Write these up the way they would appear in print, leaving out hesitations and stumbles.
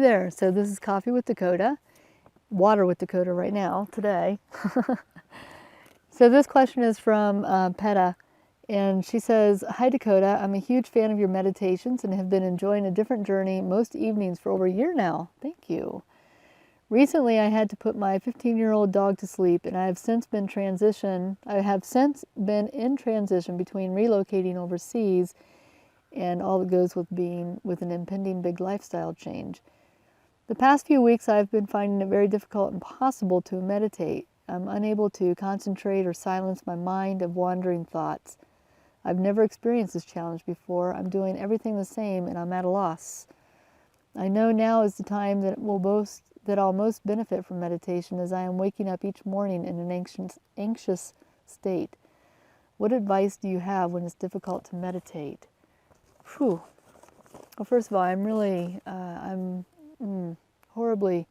there. So this is Coffee with Dakota, water with Dakota right now, today. So this question is from Peta, and she says, "Hi Dakota, I'm a huge fan of your meditations and have been enjoying a different journey most evenings for over a year now. Thank you. Recently I had to put my 15-year-old dog to sleep, and I have since been in transition between relocating overseas and all that goes with being with an impending big lifestyle change. The past few weeks I've been finding it very difficult and impossible to meditate. I'm unable to concentrate or silence my mind of wandering thoughts. I've never experienced this challenge before. I'm doing everything the same and I'm at a loss. I know now is the time that I'll most benefit from meditation, as I am waking up each morning in an anxious state. What advice do you have when it's difficult to meditate?" Whew. Well, first of all, I'm really, horribly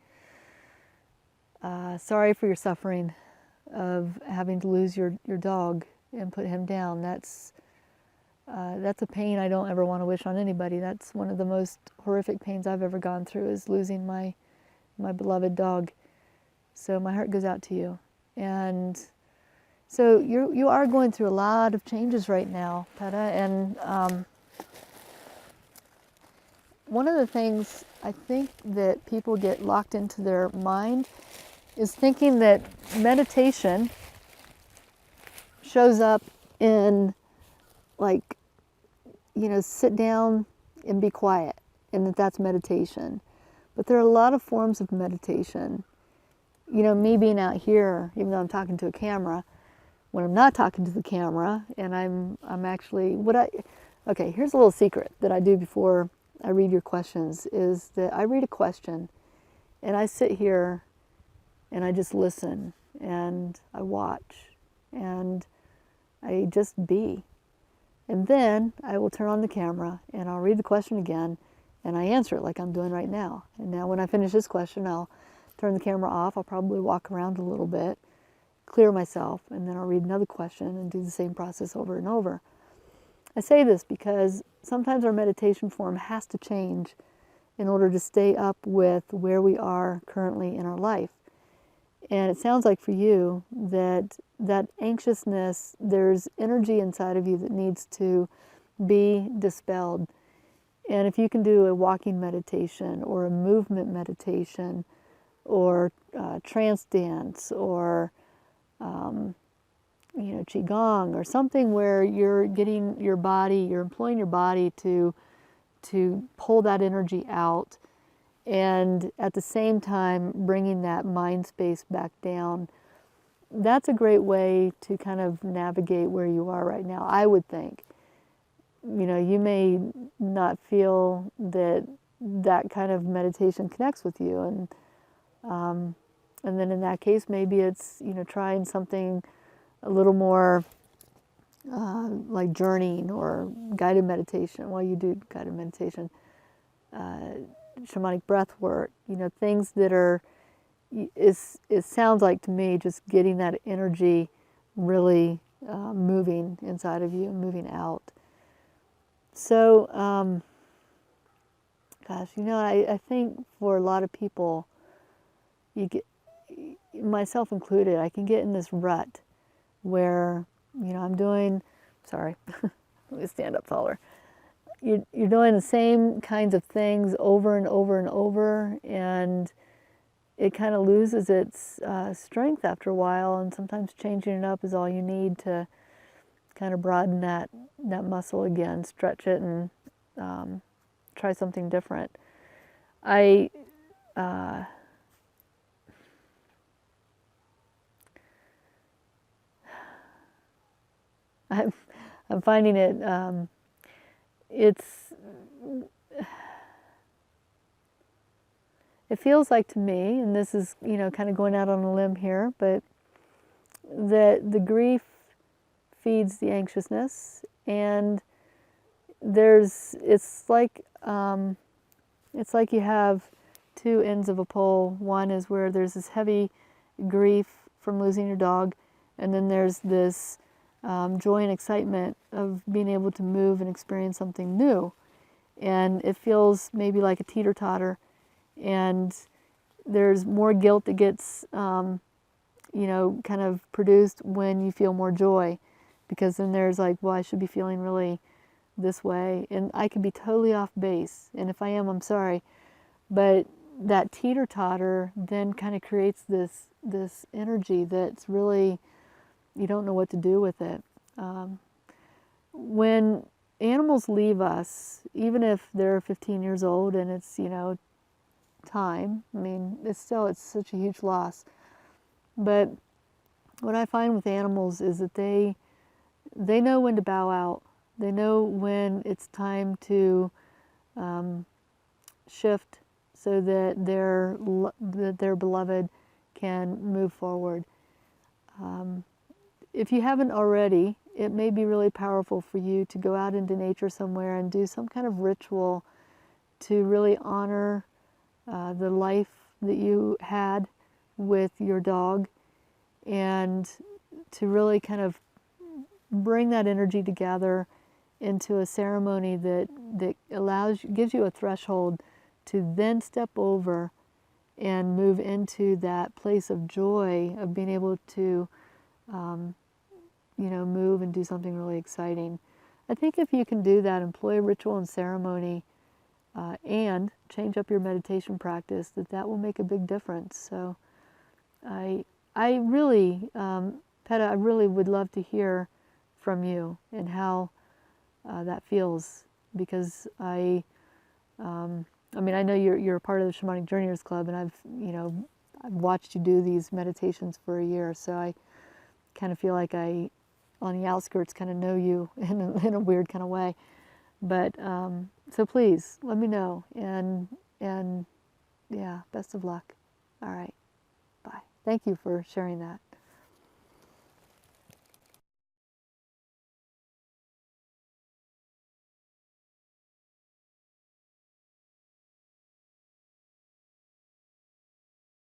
sorry for your suffering of having to lose your dog and put him down. That's a pain I don't ever want to wish on anybody. That's one of the most horrific pains I've ever gone through, is losing my beloved dog. So my heart goes out to you. And so you are going through a lot of changes right now, Peta, and one of the things I think that people get locked into their mind is thinking that meditation shows up in, like, sit down and be quiet, and that's meditation. But there are a lot of forms of meditation. Me being out here, even though I'm talking to a camera, when I'm not talking to the camera, and I'm actually, okay, here's a little secret that I do before I read your questions, is that I read a question and I sit here and I just listen and I watch and I just be. And then I will turn on the camera and I'll read the question again and I answer it like I'm doing right now. And now when I finish this question, I'll turn the camera off. I'll probably walk around a little bit, clear myself, and then I'll read another question and do the same process over and over. I say this because sometimes our meditation form has to change in order to stay up with where we are currently in our life. And it sounds like for you that anxiousness, there's energy inside of you that needs to be dispelled. And if you can do a walking meditation or a movement meditation or trance dance or Qigong or something where you're getting your body, you're employing your body to pull that energy out, and at the same time bringing that mind space back down, that's a great way to kind of navigate where you are right now, I would think. You may not feel that kind of meditation connects with you, and then in that case, maybe it's trying something a little more like journeying or guided meditation. Well, you do guided meditation, shamanic breath work, things that are, it sounds like to me, just getting that energy really moving inside of you and moving out. So, gosh, I think for a lot of people, myself included, I can get in this rut where, I'm doing, sorry, let me stand up taller. You're doing the same kinds of things over and over and over, and it kind of loses its strength after a while, and sometimes changing it up is all you need to kind of broaden that muscle again, stretch it, and try something different. I'm finding it, it feels like to me, and this is, kind of going out on a limb here, but that the grief feeds the anxiousness, and it's like you have two ends of a pole. One is where there's this heavy grief from losing your dog, and then there's this joy and excitement of being able to move and experience something new. And it feels maybe like a teeter-totter, And there's more guilt that gets, you know, kind of produced when you feel more joy, because then there's like, well, I should be feeling really this way, and I could be totally off base, and if I am, I'm sorry. But that teeter-totter then kind of creates this energy that's really, you don't know what to do with it. When animals leave us, even if they're 15 years old and it's, you know, time, I mean, it's such a huge loss. But what I find with animals is that they know when to bow out. They know when it's time to shift so that their beloved can move forward. If you haven't already, it may be really powerful for you to go out into nature somewhere and do some kind of ritual to really honor the life that you had with your dog, and to really kind of bring that energy together into a ceremony that gives you a threshold to then step over and move into that place of joy of being able to, you know, move and do something really exciting. I think if you can do that, employ ritual and ceremony, and change up your meditation practice, that will make a big difference. So I really, Peta, I really would love to hear from you and how that feels, because I mean, I know you're a part of the Shamanic Journeyers Club, and I've watched you do these meditations for a year, so I kind of feel like I, on the outskirts, kind of know you in a weird kind of way. But so please let me know, and yeah, best of luck. All right, bye. Thank you for sharing that.